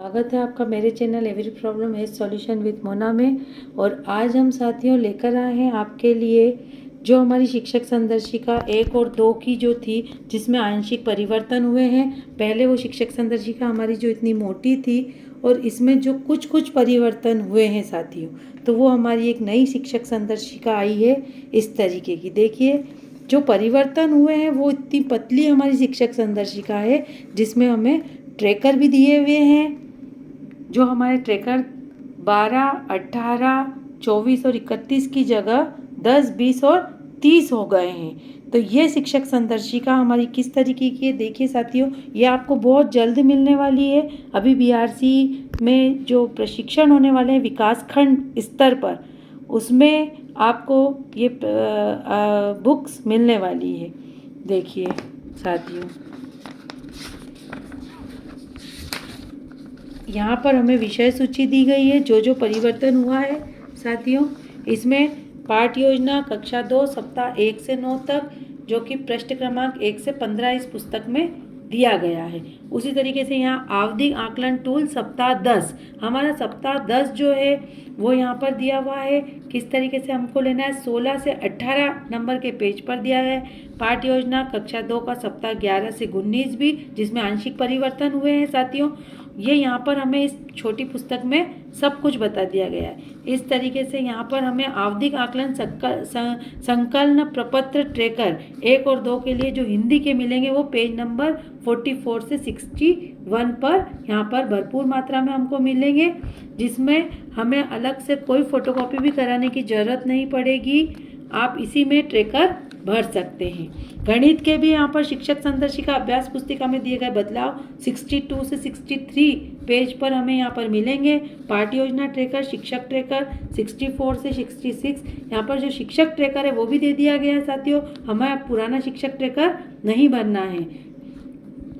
स्वागत है आपका मेरे चैनल एवरी प्रॉब्लम है सॉल्यूशन विद मोना में। और आज हम साथियों लेकर आए हैं आपके लिए जो हमारी शिक्षक संदर्शिका 1 और 2 की जो थी, जिसमें आंशिक परिवर्तन हुए हैं। पहले वो शिक्षक संदर्शिका हमारी जो इतनी मोटी थी और इसमें जो कुछ कुछ परिवर्तन हुए हैं साथियों, तो वो हमारी एक नई शिक्षक संदर्शिका आई है इस तरीके की। देखिए जो परिवर्तन हुए हैं वो इतनी पतली हमारी शिक्षक संदर्शिका है, जिसमें हमें ट्रैकर भी दिए हुए हैं। जो हमारे ट्रैकर 12, 18, 24 और 31 की जगह 10, 20 और 30 हो गए हैं। तो ये शिक्षक संदर्शिका हमारी किस तरीके की है देखिए साथियों, ये आपको बहुत जल्द मिलने वाली है। अभी बीआरसी में जो प्रशिक्षण होने वाले हैं विकास खंड स्तर पर, उसमें आपको ये बुक्स मिलने वाली है। देखिए साथियों, यहाँ पर हमें विषय सूची दी गई है जो परिवर्तन हुआ है साथियों। इसमें पाठ योजना कक्षा 2 सप्ताह 1 से 9 तक, जो कि पृष्ठ क्रमांक 1 से 15 इस पुस्तक में दिया गया है। उसी तरीके से यहाँ आवधिक आकलन टूल सप्ताह 10, हमारा सप्ताह 10 जो है वो यहाँ पर दिया हुआ है। किस तरीके से हमको लेना है, 16 से 18 नंबर के पेज पर दिया है। पाठ योजना कक्षा 2 का सप्ताह 11 से 19 भी, जिसमें आंशिक परिवर्तन हुए हैं साथियों। ये यहाँ पर हमें इस छोटी पुस्तक में सब कुछ बता दिया गया है। इस तरीके से यहाँ पर हमें आवधिक आकलन संकलन प्रपत्र ट्रैकर 1 और 2 के लिए जो हिंदी के मिलेंगे वो पेज नंबर 44 से 61 पर यहाँ पर भरपूर मात्रा में हमको मिलेंगे, जिसमें हमें अलग से कोई फोटोकॉपी भी कराने की ज़रूरत नहीं पड़ेगी। आप इसी में ट्रैकर भर सकते हैं। गणित के भी यहाँ पर शिक्षक संदर्शिका अभ्यास पुस्तिका में दिए गए बदलाव 62 से 63 पेज पर हमें यहाँ पर मिलेंगे। पाठ योजना ट्रैकर, शिक्षक ट्रैकर 64 से 66, यहाँ पर जो शिक्षक ट्रैकर है वो भी दे दिया गया है साथियों। हमें पुराना शिक्षक ट्रैकर नहीं भरना है।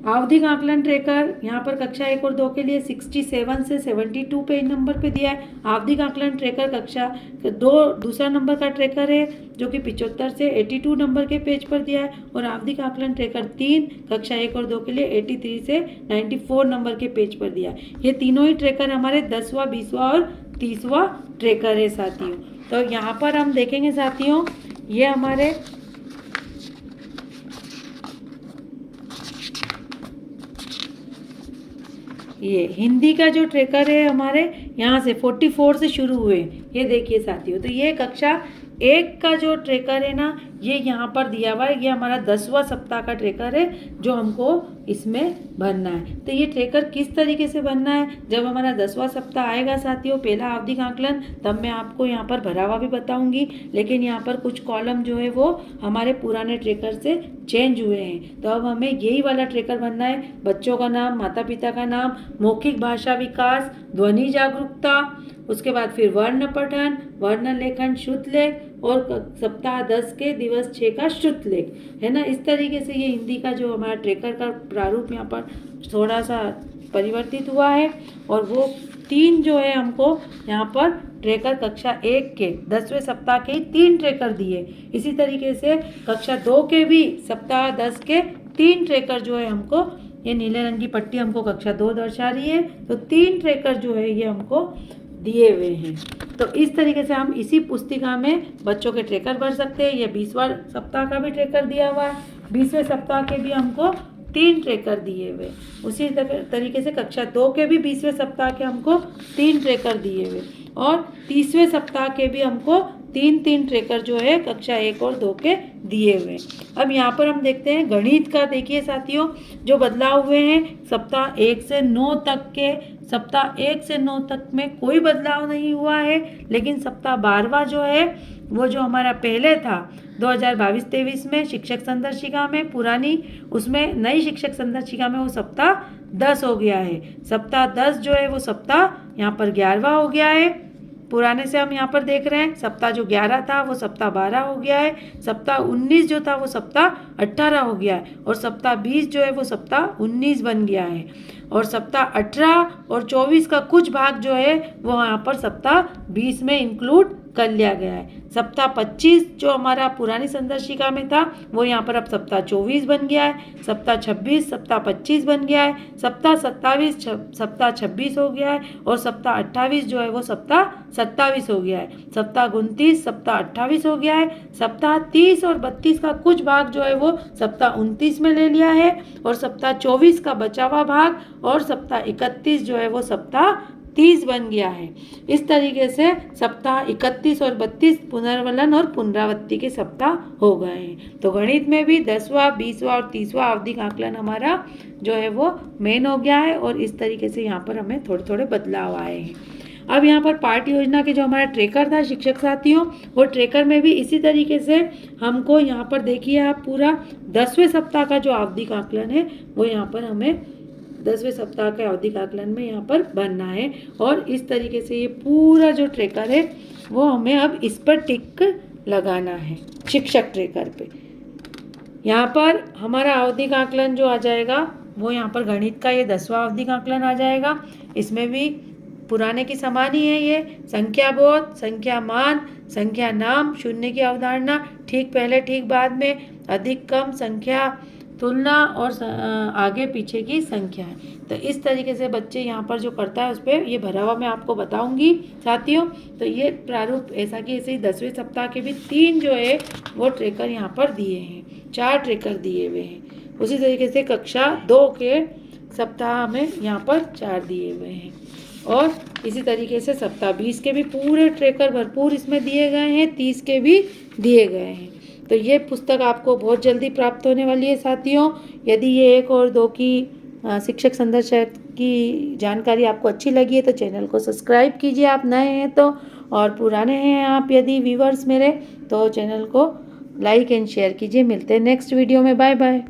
आवधिक आकलन ट्रैकर यहाँ पर कक्षा 1 और 2 के लिए 67 से 72 पेज नंबर पे दिया है। आवधिक आकलन ट्रैकर कक्षा 2 दूसरा नंबर का ट्रैकर है, जो कि 75 से 82 नंबर के पेज पर दिया है। और आवधिक आकलन ट्रैकर 3 कक्षा 1 और 2 के लिए 83 से 94 नंबर के पेज पर दिया है। ये तीनों ही ट्रैकर हमारे 10वां, 20वां और 30वां ट्रैकर है साथियों। तो यहाँ पर हम देखेंगे साथियों, ये हमारे ये हिंदी का जो ट्रैकर है हमारे यहाँ से 44 से शुरू हुए, ये देखिए साथियों। तो ये कक्षा 1 का जो ट्रैकर है ना, ये यहाँ पर दिया हुआ है। ये हमारा 10वां सप्ताह का ट्रैकर है जो हमको इसमें भरना है। तो ये ट्रैकर किस तरीके से भरना है, जब हमारा 10वां सप्ताह आएगा साथियों, पहला आवधिक आकलन, तब मैं आपको यहाँ पर भरा हुआ भी बताऊंगी। लेकिन यहाँ पर कुछ कॉलम जो है वो हमारे पुराने ट्रैकर से चेंज हुए हैं। तो अब हमें यही वाला ट्रैकर भरना है। बच्चों का नाम, माता पिता का नाम, मौखिक भाषा विकास, ध्वनि जागरूकता, उसके बाद फिर वर्ण पठन, वर्ण लेखन, शुद्ध लेख, और सप्ताह 10 के दिवस 6 का शुद्ध लेख है ना। इस तरीके से ये हिंदी का जो हमारा ट्रैकर का प्रारूप यहाँ पर थोड़ा सा परिवर्तित हुआ है। और वो 3 जो है हमको यहाँ पर ट्रैकर कक्षा 1 के 10वें सप्ताह के 3 ट्रैकर दिए। इसी तरीके से कक्षा 2 के भी सप्ताह 10 के 3 ट्रैकर जो है हमको, ये नीले रंग की पट्टी हमको कक्षा 2 दर्शा रही है। तो 3 ट्रैकर जो है ये हमको दिए हुए हैं। तो इस तरीके से हम इसी पुस्तिका में बच्चों के ट्रैकर भर सकते हैं। ये 20वां सप्ताह का भी ट्रैकर दिया हुआ है, 20वें सप्ताह के भी हमको 3 ट्रैकर दिए हुए। उसी तरीके से कक्षा 2 के भी 20वें सप्ताह के हमको 3 ट्रैकर दिए हुए, और 30वें सप्ताह के भी हमको 3 ट्रैकर जो है कक्षा 1 और 2 के दिए हुए। अब यहाँ पर हम देखते हैं गणित का। देखिए साथियों, जो बदलाव हुए हैं सप्ताह 1 से 9 तक के, सप्ताह 1 से 9 तक में कोई बदलाव नहीं हुआ है। लेकिन सप्ताह 12वां जो है वो जो हमारा पहले था 2022-23 में शिक्षक संदर्शिका में पुरानी, उसमें नई शिक्षक संदर्शिका में वो सप्ताह 10 हो गया है। सप्ताह 10 जो है वो सप्ताह यहाँ पर 11वां हो गया है। पुराने से हम यहाँ पर देख रहे हैं, सप्ताह जो 11 था वो सप्ताह 12 हो गया है। सप्ताह 19 जो था वो सप्ताह 18 हो गया है। और सप्ताह 20 जो है वो सप्ताह 19 बन गया है। और सप्ताह 18 और 24 का कुछ भाग जो है वो यहाँ पर सप्ताह 20 में इंक्लूड कर लिया गया है। सप्ताह 25 जो हमारा पुरानी संदर्शिका में था वो यहाँ पर अब सप्ताह 24 बन गया है। सप्ताह 26 सप्ताह 25 बन गया है। सप्ताह 27 सप्ताह 26 हो गया है और सप्ताह 28 जो है वो सप्ताह 27 हो गया है। सप्ताह 29 सप्ताह 28 हो गया है। सप्ताह 30 और 32 का कुछ भाग जो है वो सप्ताह 29 में ले लिया है और सप्ताह 24 का बचा हुआ भाग और सप्ताह 31 जो है वो सप्ताह 30 बन गया है। इस तरीके से सप्ताह 31 और 32 पुनर्वलन और पुनरावृत्ति के सप्ताह हो गए हैं। तो गणित में भी 10वां 20वां और 30वां आवधिक आकलन हमारा जो है वो मेन हो गया है और इस तरीके से यहाँ पर हमें थोड़े थोड़े बदलाव आए हैं। अब यहाँ पर पाठ योजना के जो हमारा ट्रेकर था शिक्षक साथियों, वो ट्रेकर में भी इसी तरीके से हमको यहाँ पर देखिए आप पूरा 10वें सप्ताह का जो आवधिक आकलन है वो यहाँ पर हमें 10वें सप्ताह के आवधिक आकलन में यहाँ पर बनना है और इस तरीके से ये पूरा जो ट्रेकर है वो हमें अब इस पर टिक लगाना है शिक्षक ट्रेकर पे। यहाँ पर हमारा आवधिक आकलन जो आ जाएगा वो यहाँ पर गणित का ये 10वां आवधिक आकलन आ जाएगा। इसमें भी पुराने की समान ही है, ये संख्या बोध, संख्या मान, संख्या नाम, शून्य की अवधारणा, ठीक पहले ठीक बाद में, अधिक कम, संख्या तुलना और आगे पीछे की संख्या है। तो इस तरीके से बच्चे यहाँ पर जो करता है उस पर ये भरा हुआ मैं आपको बताऊंगी साथियों। तो ये प्रारूप ऐसा कि ऐसे ही 10वें सप्ताह के भी 3 जो है वो ट्रेकर यहाँ पर दिए हैं, 4 ट्रेकर दिए हुए हैं। उसी तरीके से कक्षा 2 के सप्ताह में यहाँ पर 4 दिए हुए हैं और इसी तरीके से सप्ताह 20 के भी पूरे ट्रेकर भरपूर इसमें दिए गए हैं, 30 के भी दिए गए हैं। तो ये पुस्तक आपको बहुत जल्दी प्राप्त होने वाली है साथियों। यदि ये 1 और 2 की शिक्षक संदर्शक की जानकारी आपको अच्छी लगी है तो चैनल को सब्सक्राइब कीजिए आप नए हैं तो, और पुराने हैं आप यदि व्यूवर्स मेरे तो चैनल को लाइक एंड शेयर कीजिए। मिलते हैं नेक्स्ट वीडियो में। Bye bye.